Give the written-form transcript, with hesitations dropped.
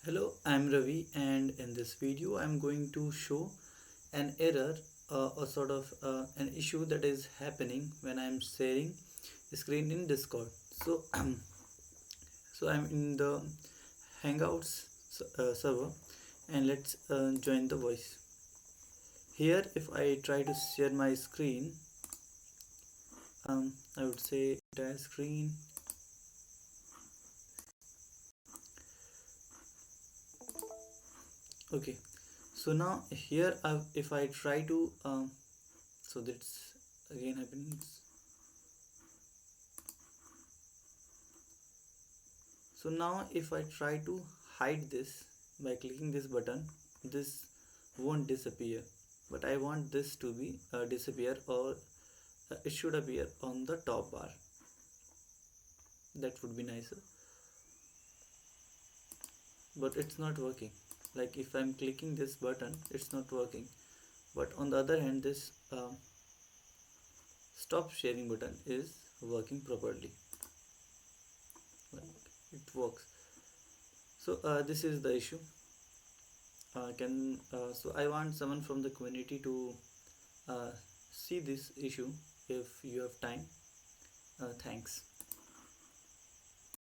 Hello, I'm Ravi, and in this video, I'm going to show an error or sort of an issue that is happening when I'm sharing screen in Discord. So, so I'm in the Hangouts server, and let's join the voice. Here, if I try to share my screen, I would say entire screen. Okay, so now here, if I try to so that's again happens. So now if I try to hide this by clicking this button, this won't disappear, but I want this to be disappear, or it should appear on the top bar. That would be nicer, but it's not working. Like if I'm clicking this button, it's not working, but on the other hand, this stop sharing button is working properly. Like it works. So this is the issue. Can So I want someone from the community to uh, see this issue if you have time. Thanks.